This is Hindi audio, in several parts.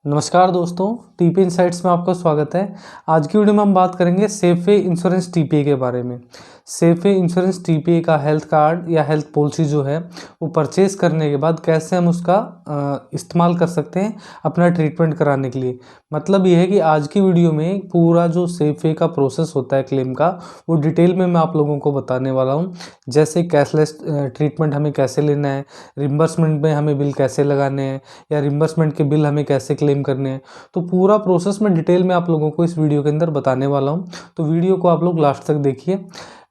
नमस्कार दोस्तों, टीपी इनसाइट्स में आपका स्वागत है। आज की वीडियो में हम बात करेंगे सेफवे इंश्योरेंस टीपीए के बारे में। सेफवे इंश्योरेंस टीपीए का हेल्थ कार्ड या हेल्थ पॉलिसी जो है वो परचेज करने के बाद कैसे हम उसका इस्तेमाल कर सकते हैं अपना ट्रीटमेंट कराने के लिए। मतलब ये है कि आज की वीडियो में पूरा जो सेफवे का प्रोसेस होता है क्लेम का, वो डिटेल में मैं आप लोगों को बताने वाला हूँ। जैसे कैशलेस ट्रीटमेंट हमें कैसे लेना है, रिम्बर्समेंट में हमें बिल कैसे लगाने हैं, या रिम्बर्समेंट के बिल हमें कैसे क्लेम करने हैं। तो पूरा प्रोसेस मैं डिटेल में आप लोगों को इस वीडियो के अंदर बताने वाला हूं। तो वीडियो को आप लोग लास्ट तक देखिए।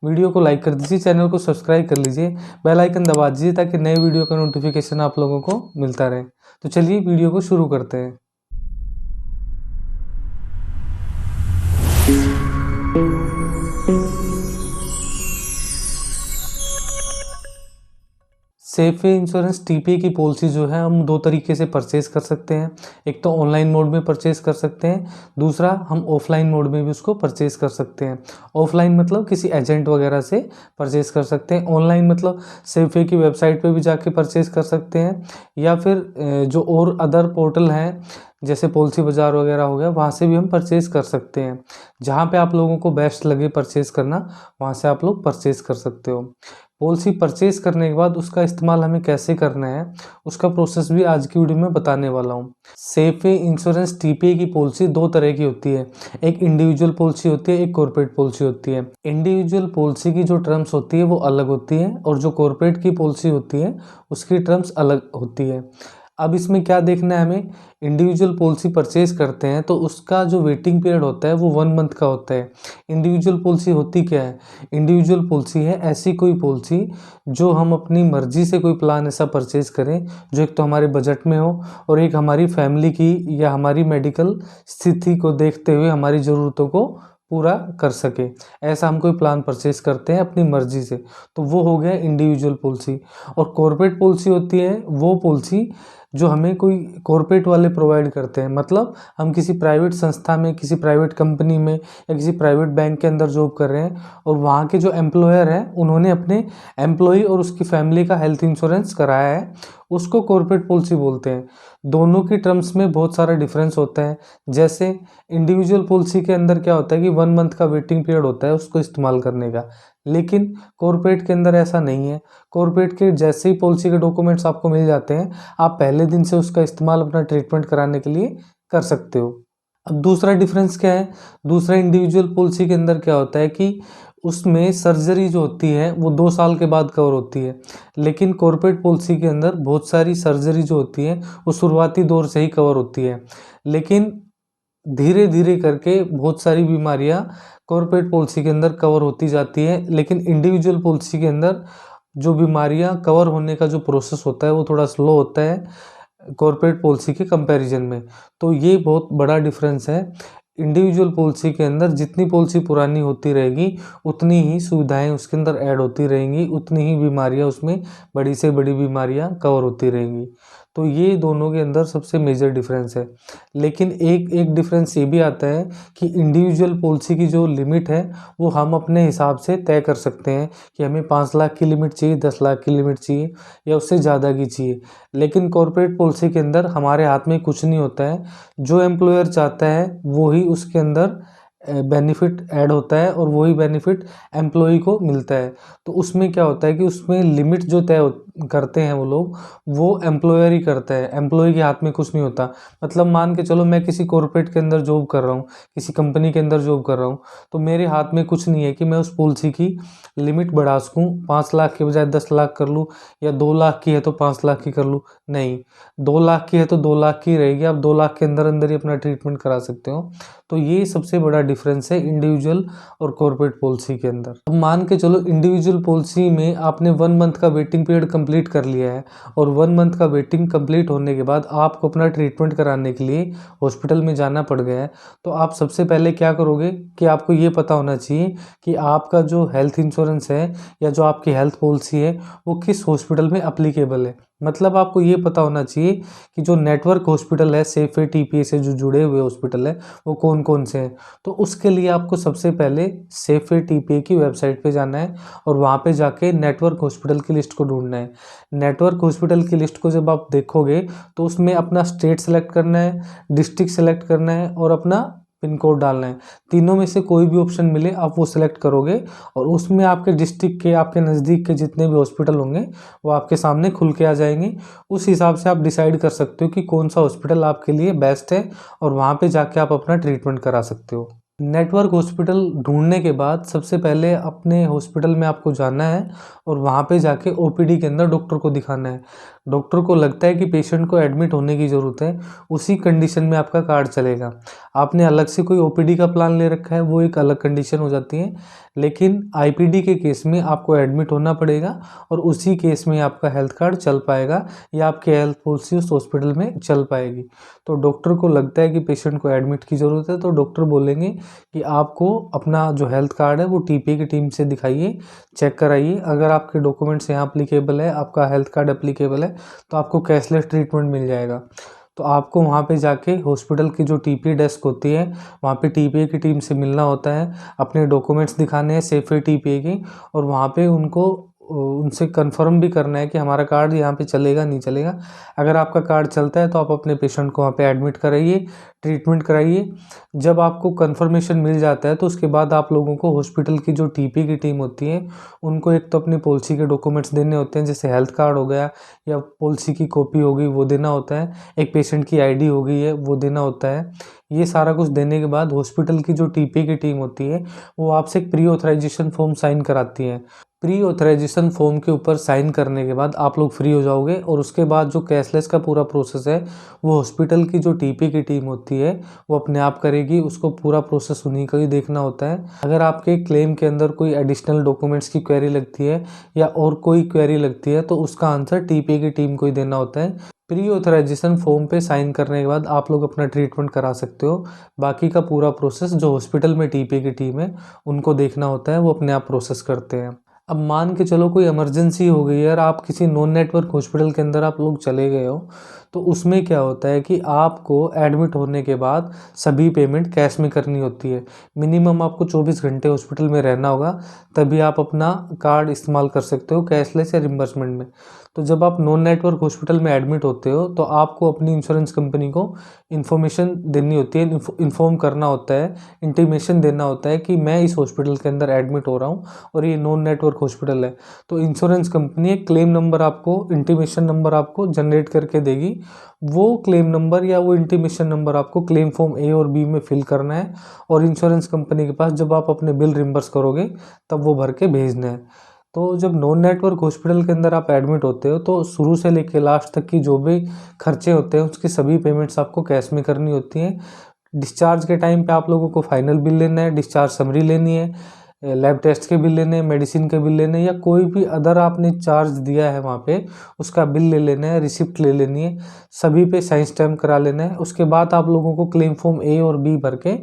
वीडियो को लाइक कर दीजिए, चैनल को सब्सक्राइब कर लीजिए, बेल आइकन दबा दीजिए ताकि नए वीडियो का नोटिफिकेशन आप लोगों को मिलता रहे। तो चलिए वीडियो को शुरू करते हैं। सेफवे इंश्योरेंस टीपीए की पॉलिसी जो है हम दो तरीके से परचेज कर सकते हैं। एक तो ऑनलाइन मोड में परचेज कर सकते हैं, दूसरा हम ऑफलाइन मोड में भी उसको परचेज कर सकते हैं। ऑफलाइन मतलब किसी एजेंट वगैरह से परचेज कर सकते हैं, ऑनलाइन मतलब सेफवे की वेबसाइट पे भी जाके परचेज कर सकते हैं, या फिर जो और अदर पोर्टल हैं जैसे पॉलिसी बाजार वगैरह हो गया, वहाँ से भी हम परचेज कर सकते हैं। जहाँ पे आप लोगों को बेस्ट लगे परचेज करना, वहाँ से आप लोग परचेज कर सकते हो। पॉलिसी परचेज करने के बाद उसका इस्तेमाल हमें कैसे करना है, उसका प्रोसेस भी आज की वीडियो में बताने वाला हूँ। सेफवे इंश्योरेंस टीपीए की पॉलिसी दो तरह की होती है, एक इंडिविजुअल पॉलिसी होती है, एक कॉर्पोरेट पॉलिसी होती है। इंडिविजुअल पॉलिसी की जो टर्म्स होती है वो अलग होती है, और जो कॉर्पोरेट की पॉलिसी होती है उसकी टर्म्स अलग होती है। अब इसमें क्या देखना है हमें, इंडिविजुअल पॉलिसी परचेज करते हैं तो उसका जो वेटिंग पीरियड होता है वो 1 मंथ का होता है। इंडिविजुअल पॉलिसी होती क्या है? इंडिविजुअल पॉलिसी है ऐसी कोई पॉलिसी जो हम अपनी मर्जी से कोई प्लान ऐसा परचेज करें जो एक तो हमारे बजट में हो, और एक हमारी फैमिली की या हमारी मेडिकल स्थिति को देखते हुए हमारी ज़रूरतों को पूरा कर सके। ऐसा हम कोई प्लान परचेज करते हैं अपनी मर्जी से, तो वो हो गया इंडिविजुअल पॉलिसी। और कॉर्पोरेट पॉलिसी होती है वो पॉलिसी जो हमें कोई कॉर्पोरेट वाले प्रोवाइड करते हैं। मतलब हम किसी प्राइवेट संस्था में, किसी प्राइवेट कंपनी में या किसी प्राइवेट बैंक के अंदर जॉब कर रहे हैं, और वहाँ के जो एम्प्लॉयर हैं उन्होंने अपने एम्प्लॉय और उसकी फैमिली का हेल्थ इंश्योरेंस कराया है, उसको कॉर्पोरेट पॉलिसी बोलते हैं। दोनों की टर्म्स में बहुत सारा डिफरेंस होता है। जैसे इंडिविजुअल पॉलिसी के अंदर क्या होता है कि 1 मंथ का वेटिंग पीरियड होता है उसको इस्तेमाल करने का, लेकिन कॉर्पोरेट के अंदर ऐसा नहीं है। कॉर्पोरेट के जैसे ही पॉलिसी के डॉक्यूमेंट्स आपको मिल जाते हैं, आप पहले दिन से उसका इस्तेमाल अपना ट्रीटमेंट कराने के लिए कर सकते हो। अब दूसरा डिफरेंस क्या है, दूसरा इंडिविजुअल पॉलिसी के अंदर क्या होता है कि उसमें सर्जरी जो होती है वो 2 साल के बाद कवर होती है, लेकिन कॉर्पोरेट पॉलिसी के अंदर बहुत सारी सर्जरी जो होती है वो शुरुआती दौर से ही कवर होती है, लेकिन धीरे धीरे करके बहुत सारी बीमारियां कॉर्पोरेट पॉलिसी के अंदर कवर होती जाती है। लेकिन इंडिविजुअल पॉलिसी के अंदर जो बीमारियां कवर होने का जो प्रोसेस होता है वो थोड़ा स्लो होता है कॉर्पोरेट पॉलिसी के कंपैरिजन में। तो ये बहुत बड़ा डिफरेंस है। इंडिविजुअल पॉलिसी के अंदर जितनी पॉलिसी पुरानी होती रहेगी उतनी ही सुविधाएं उसके अंदर ऐड होती रहेंगी, उतनी ही बीमारियां उसमें बड़ी से बड़ी बीमारियां कवर होती रहेंगी। तो ये दोनों के अंदर सबसे मेजर डिफरेंस है। लेकिन एक डिफरेंस ये भी आता है कि इंडिविजुअल पॉलिसी की जो लिमिट है वो हम अपने हिसाब से तय कर सकते हैं कि हमें 5 लाख की लिमिट चाहिए, 10 लाख की लिमिट चाहिए, या उससे ज़्यादा की चाहिए। लेकिन कॉर्पोरेट पॉलिसी के अंदर हमारे हाथ में कुछ नहीं होता है, जो एम्प्लॉयर चाहता है वो ही उसके अंदर बेनिफिट ऐड होता है और वही बेनिफिट एम्प्लॉय को मिलता है। तो उसमें क्या होता है कि उसमें लिमिट जो करते हैं वो लोग, वो एम्प्लॉयर ही करता है, एम्प्लॉय के हाथ में कुछ नहीं होता। मतलब मान के चलो मैं किसी कॉर्पोरेट के अंदर जॉब कर रहा हूँ, किसी कंपनी के अंदर जॉब कर रहा हूँ, तो मेरे हाथ में कुछ नहीं है कि मैं उस पॉलिसी की लिमिट बढ़ा सकूँ, 5 लाख के बजाय 10 लाख कर लूँ, या 2 लाख की है तो 5 लाख की कर लूँ। नहीं, 2 लाख की है तो 2 लाख की रहेगी, आप 2 लाख के अंदर अंदर ही अपना ट्रीटमेंट करा सकते हो। तो ये सबसे बड़ा डिफरेंस है इंडिविजुअल और कॉर्पोरेट पॉलिसी के अंदर। अब मान के चलो इंडिविजुअल पॉलिसी में आपने 1 मंथ का वेटिंग पीरियड कंप्लीट कर लिया है, और 1 मंथ का वेटिंग कंप्लीट होने के बाद आपको अपना ट्रीटमेंट कराने के लिए हॉस्पिटल में जाना पड़ गया है। तो आप सबसे पहले क्या करोगे कि आपको ये पता होना चाहिए कि आपका जो हेल्थ इंश्योरेंस है या जो आपकी हेल्थ पॉलिसी है वो किस हॉस्पिटल में अप्लीकेबल है। मतलब आपको ये पता होना चाहिए कि जो नेटवर्क हॉस्पिटल है सेफे टीपीए से जो जुड़े हुए हॉस्पिटल है वो कौन कौन से हैं। तो उसके लिए आपको सबसे पहले सेफे टीपीए की वेबसाइट पे जाना है और वहाँ पे जाके नेटवर्क हॉस्पिटल की लिस्ट को ढूंढना है। नेटवर्क हॉस्पिटल की लिस्ट को जब आप देखोगे तो उसमें अपना स्टेट सेलेक्ट करना है, डिस्ट्रिक्ट सेलेक्ट करना है और अपना पिन कोड डालना है। तीनों में से कोई भी ऑप्शन मिले आप वो सिलेक्ट करोगे और उसमें आपके डिस्ट्रिक्ट के, आपके नज़दीक के जितने भी हॉस्पिटल होंगे वो आपके सामने खुल के आ जाएंगे। उस हिसाब से आप डिसाइड कर सकते हो कि कौन सा हॉस्पिटल आपके लिए बेस्ट है और वहाँ पे जाके आप अपना ट्रीटमेंट करा सकते हो। नेटवर्क हॉस्पिटल ढूंढने के बाद सबसे पहले अपने हॉस्पिटल में आपको जाना है और वहाँ पे जाके ओपीडी के अंदर डॉक्टर को दिखाना है। डॉक्टर को लगता है कि पेशेंट को एडमिट होने की ज़रूरत है, उसी कंडीशन में आपका कार्ड चलेगा। आपने अलग से कोई ओपीडी का प्लान ले रखा है वो एक अलग कंडीशन हो जाती है, लेकिन आईपीडी के केस में आपको एडमिट होना पड़ेगा और उसी केस में आपका हेल्थ कार्ड चल पाएगा या आपकी हेल्थ पॉलिसी उस हॉस्पिटल में चल पाएगी। तो डॉक्टर को लगता है कि पेशेंट को एडमिट की ज़रूरत है तो डॉक्टर बोलेंगे कि आपको अपना जो हेल्थ कार्ड है वो टीपीए की टीम से दिखाइए, चेक कराइए। अगर आपके डॉक्यूमेंट्स यहाँ अप्लीकेबल है, आपका हेल्थ कार्ड अप्लीकेबल है तो आपको कैशलेस ट्रीटमेंट मिल जाएगा। तो आपको वहाँ पे जाके हॉस्पिटल की जो टीपीए डेस्क होती है वहाँ पे टीपीए की टीम से मिलना होता है, अपने डॉक्यूमेंट्स दिखाने हैं सेफे टीपीए की और वहाँ पे उनको उनसे कंफर्म भी करना है कि हमारा कार्ड यहाँ पे चलेगा नहीं चलेगा। अगर आपका कार्ड चलता है तो आप अपने पेशेंट को वहाँ पे एडमिट कराइए, ट्रीटमेंट कराइए। जब आपको कंफर्मेशन मिल जाता है तो उसके बाद आप लोगों को हॉस्पिटल की जो टीपी की टीम होती है उनको एक तो अपनी पॉलिसी के डॉक्यूमेंट्स देने होते हैं, जैसे हेल्थ कार्ड हो गया या पॉलिसी की कॉपी हो गई वो देना होता है, एक पेशेंट की आईडी हो गई है वो देना होता है। ये सारा कुछ देने के बाद हॉस्पिटल की जो टीपी की टीम होती है वो आपसे एक प्री ऑथराइजेशन फॉर्म साइन कराती है। प्री ऑथराइजेशन फॉर्म के ऊपर साइन करने के बाद आप लोग फ्री हो जाओगे और उसके बाद जो कैशलेस का पूरा प्रोसेस है वो हॉस्पिटल की जो टीपी की टीम होती है वो अपने आप करेगी। उसको पूरा प्रोसेस उन्हीं का ही देखना होता है। अगर आपके क्लेम के अंदर कोई एडिशनल डॉक्यूमेंट्स की क्वेरी लगती है या और कोई क्वेरी लगती है तो उसका आंसर टीपी की टीम को ही देना होता है। प्री ऑथराइजेशन फॉर्म पे साइन करने के बाद आप लोग अपना ट्रीटमेंट करा सकते हो। बाकी का पूरा प्रोसेस जो हॉस्पिटल में टीपी की टीम है उनको देखना होता है, वो अपने आप प्रोसेस करते हैं। अब मान के चलो कोई इमरजेंसी हो गई है और आप किसी नॉन नेटवर्क हॉस्पिटल के अंदर आप लोग चले गए हो तो उसमें क्या होता है कि आपको एडमिट होने के बाद सभी पेमेंट कैश में करनी होती है। मिनिमम आपको 24 घंटे हॉस्पिटल में रहना होगा तभी आप अपना कार्ड इस्तेमाल कर सकते हो कैशलेस या रिम्बर्समेंट में। तो जब आप नॉन नेटवर्क हॉस्पिटल में एडमिट होते हो तो आपको अपनी इंश्योरेंस कंपनी को इन्फॉर्मेशन देनी होती है, इन्फॉर्म करना होता है, इंटीमेशन देना होता है कि मैं इस हॉस्पिटल के अंदर एडमिट हो रहा हूँ और ये नॉन नेटवर्क हॉस्पिटल है। तो इंश्योरेंस कंपनी एक क्लेम नंबर आपको, इंटीमेशन नंबर आपको जनरेट करके देगी। वो क्लेम नंबर या वो इंटीमेशन नंबर आपको क्लेम फॉर्म ए और बी में फिल करना है और इंश्योरेंस कंपनी के पास जब आप अपने बिल रिम्बर्स करोगे तब वो भर के भेजना है। तो जब नॉन नेटवर्क हॉस्पिटल के अंदर आप एडमिट होते हो तो शुरू से लेकर लास्ट तक की जो भी खर्चे होते हैं उसकी सभी पेमेंट्स आपको कैश में करनी होती हैं। डिस्चार्ज के टाइम पे आप लोगों को फाइनल बिल लेना है, डिस्चार्ज समरी लेनी है, लैब टेस्ट के बिल लेने हैं, मेडिसिन के बिल लेने हैं या कोई भी अदर आपने चार्ज दिया है वहाँ पे उसका बिल ले लेना है, रिसिप्ट ले लेनी है, सभी पे साइन स्टैम्प करा लेना है। उसके बाद आप लोगों को क्लेम फॉर्म ए और बी भर के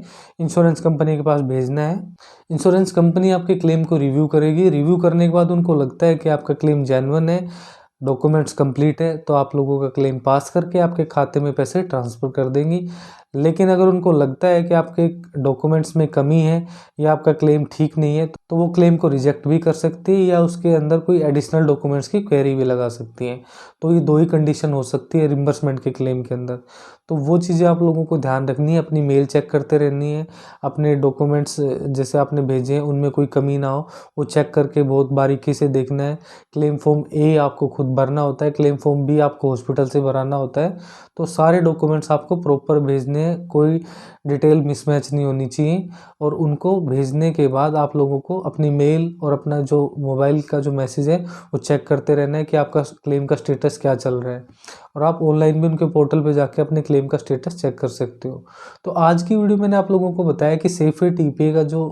इंश्योरेंस कंपनी के पास भेजना है। इंश्योरेंस कंपनी आपके क्लेम को रिव्यू करेगी। रिव्यू करने के बाद उनको लगता है कि आपका क्लेम जेन्युइन है, डॉक्यूमेंट्स कंप्लीट है तो आप लोगों का क्लेम पास करके आपके खाते में पैसे ट्रांसफ़र कर देंगी। लेकिन अगर उनको लगता है कि आपके डॉक्यूमेंट्स में कमी है या आपका क्लेम ठीक नहीं है तो वो क्लेम को रिजेक्ट भी कर सकती है या उसके अंदर कोई एडिशनल डॉक्यूमेंट्स की क्वेरी भी लगा सकती है। तो ये दो ही कंडीशन हो सकती है रिम्बर्समेंट के क्लेम के अंदर। तो वो चीज़ें आप लोगों को ध्यान रखनी है, अपनी मेल चेक करते रहनी है, अपने डॉक्यूमेंट्स जैसे आपने भेजे हैं उनमें कोई कमी ना हो वो चेक करके बहुत बारीकी से देखना है। क्लेम फॉर्म ए आपको खुद भरना होता है, क्लेम फॉर्म बी आपको हॉस्पिटल से भराना होता है। तो सारे डॉक्यूमेंट्स आपको प्रॉपर भेजने हैं, कोई डिटेल मिसमैच नहीं होनी चाहिए। और उनको भेजने के बाद आप लोगों को अपनी मेल और अपना जो मोबाइल का जो मैसेज है वो चेक करते रहना है कि आपका क्लेम का स्टेटस क्या चल रहा है। और आप ऑनलाइन भी उनके पोर्टल पे जाके अपने क्लेम का स्टेटस चेक कर सकते हो। तो आज की वीडियो मैंने आप लोगों को बताया कि सेफी टीपीए का जो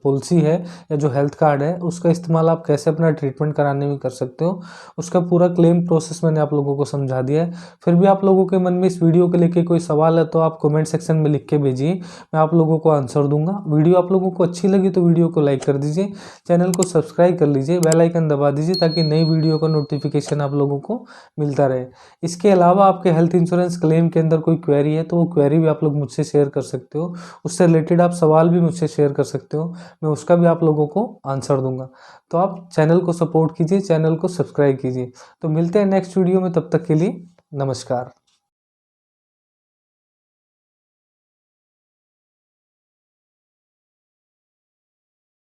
पॉलिसी है या जो हेल्थ कार्ड है उसका इस्तेमाल आप कैसे अपना ट्रीटमेंट कराने में कर सकते हो, उसका पूरा क्लेम प्रोसेस मैंने आप लोगों को समझा दिया है। फिर भी आप लोगों के मन में इस वीडियो को लेके कोई सवाल है तो आप कमेंट सेक्शन में लिख के भेजिए, मैं आप लोगों को आंसर दूंगा। वीडियो आप लोगों को अच्छी लगी तो वीडियो को लाइक कर दीजिए, चैनल को सब्सक्राइब कर लीजिए, बेल आइकन दबा दीजिए ताकि नई वीडियो का नोटिफिकेशन आप लोगों को मिलता रहे। इसके अलावा आपके हेल्थ इंश्योरेंस क्लेम के अंदर कोई क्वेरी है तो वो क्वेरी भी आप लोग मुझसे शेयर कर सकते हो, उससे रिलेटेड आप सवाल भी मुझसे शेयर कर सकते हो, मैं उसका भी आप लोगों को आंसर दूंगा। तो आप चैनल को सपोर्ट कीजिए, चैनल को सब्सक्राइब कीजिए। तो मिलते हैं नेक्स्ट वीडियो में, तब तक के लिए नमस्कार।